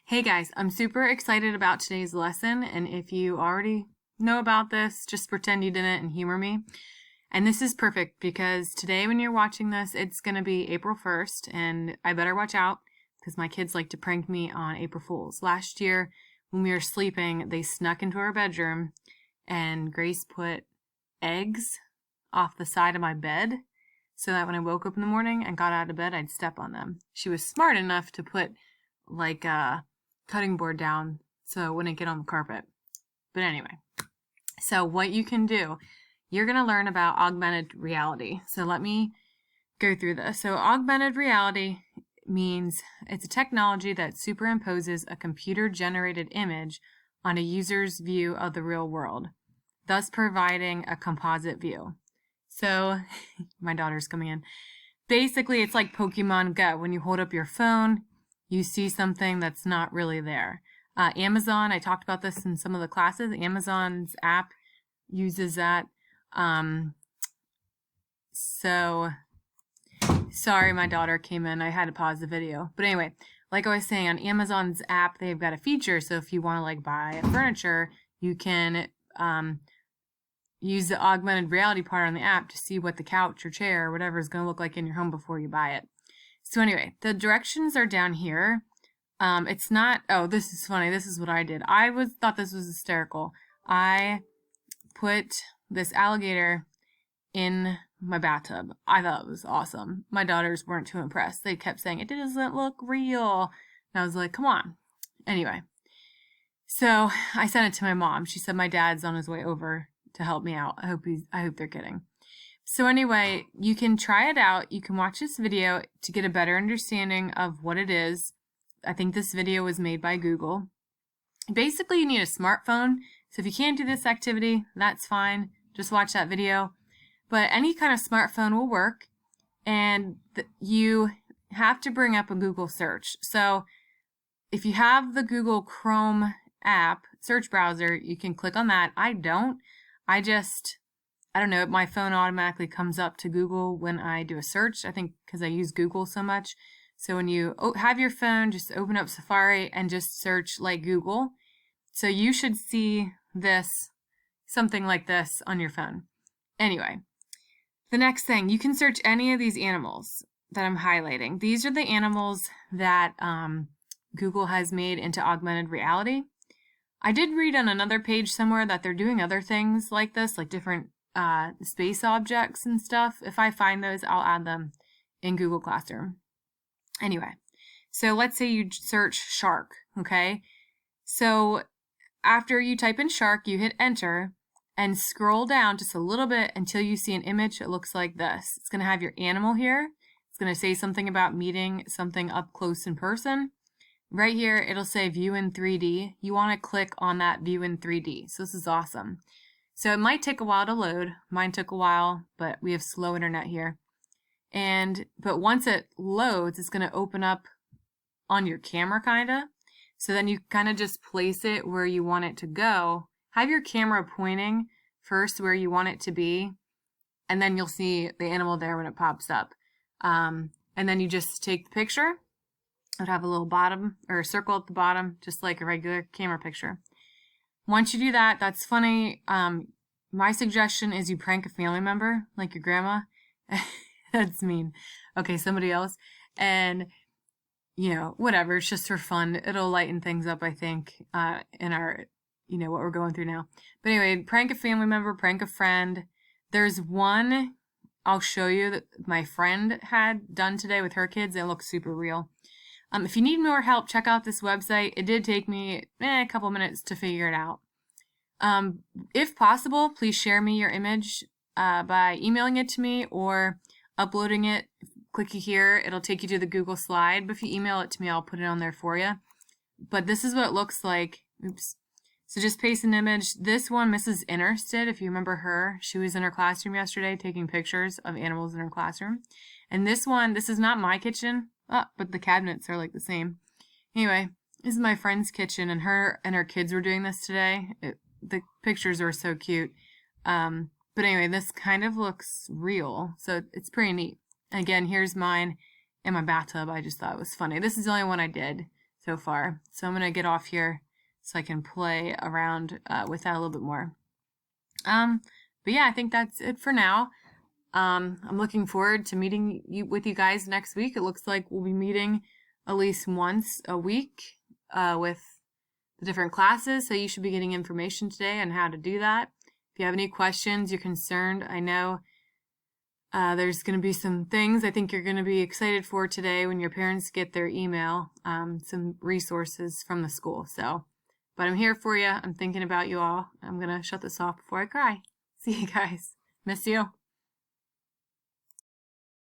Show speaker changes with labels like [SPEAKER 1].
[SPEAKER 1] Hey guys, I'm super excited about today's lesson, and if you already know about this, just pretend you didn't and humor me. And this is perfect because today when you're watching this, it's going to be April 1st, and I better watch out because my kids like to prank me on April Fools. Last year, when we were sleeping, they snuck into our bedroom, and Grace put eggs off the side of my bed so that when I woke up in the morning and got out of bed, I'd step on them. She was smart enough to put like a cutting board down so it wouldn't get on the carpet. But anyway, so what you can do, you're going to learn about augmented reality. So let me go through this. So augmented reality means it's a technology that superimposes a computer-generated image on a user's view of the real world, thus providing a composite view. So my daughter's coming in. Basically, it's like Pokemon Go. When you hold up your phone, you see something that's not really there. Amazon, I talked about this in some of the classes. Amazon's app uses that. So, sorry, my daughter came in. I had to pause the video. But anyway, like I was saying, on Amazon's app, they've got a feature. So if you want to like buy furniture, you can use the augmented reality part on the app to see what the couch or chair or whatever is going to look like in your home before you buy it. So anyway, the directions are down here. It's not, oh, this is funny. This is what I did. Thought this was hysterical. I put this alligator in my bathtub. I thought it was awesome. My daughters weren't too impressed. They kept saying, it doesn't look real. And I was like, come on. Anyway, so I sent it to my mom. She said my dad's on his way over to help me out. I hope they're kidding. So anyway, you can try it out. You can watch this video to get a better understanding of what it is. I think this video was made by Google. Basically, you need a smartphone. So if you can't do this activity, that's fine. Just watch that video. But any kind of smartphone will work. And you have to bring up a Google search. So if you have the Google Chrome app, search browser, you can click on that. I don't. I don't know, my phone automatically comes up to Google when I do a search, I think because I use Google so much. So when you have your phone, just open up Safari and just search like Google. So you should see this, something like this on your phone. Anyway, the next thing, you can search any of these animals that I'm highlighting. These are the animals that Google has made into augmented reality. I did read on another page somewhere that they're doing other things like this, like different space objects and stuff. If I find those, I'll add them in Google Classroom. Anyway, so let's say you search shark, okay? So after you type in shark, you hit enter and scroll down just a little bit until you see an image that looks like this. It's going to have your animal here. It's going to say something about meeting something up close in person. Right here, it'll say view in 3D. You want to click on that view in 3D. So this is awesome. So it might take a while to load. Mine took a while, but we have slow internet here. But once it loads, it's going to open up on your camera kind of. So then you kind of just place it where you want it to go. Have your camera pointing first where you want it to be, and then you'll see the animal there when it pops up. And then you just take the picture. It would have a little bottom or a circle at the bottom, just like a regular camera picture. Once you do that, that's funny. My suggestion is you prank a family member, like your grandma. That's mean. Okay, somebody else. And, you know, whatever. It's just for fun. It'll lighten things up, I think, in our, you know, what we're going through now. But anyway, prank a family member, prank a friend. There's one I'll show you that my friend had done today with her kids. They look super real. If you need more help, check out this website. It did take me a couple minutes to figure it out. If possible, please share me your image by emailing it to me or uploading it. Click here. It'll take you to the Google slide. But if you email it to me, I'll put it on there for you. But this is what it looks like. Oops. So just paste an image. This one, Mrs. Intersted, if you remember her, she was in her classroom yesterday taking pictures of animals in her classroom. And this one, this is not my kitchen. But the cabinets are like the same. Anyway, this is my friend's kitchen, and her kids were doing this today. The pictures were so cute. But anyway, this kind of looks real, so it's pretty neat. And again, here's mine in my bathtub. I just thought it was funny. This is the only one I did. so far. So I'm going to get off here so I can play around with that a little bit more. But yeah, I think that's it for now. I'm looking forward to meeting with you guys next week. It looks like we'll be meeting at least once a week with the different classes. So you should be getting information today on how to do that. If you have any questions, you're concerned, I know there's going to be some things I think you're going to be excited for today when your parents get their email, some resources from the school. So, but I'm here for you. I'm thinking about you all. I'm going to shut this off before I cry. See you guys. Miss you.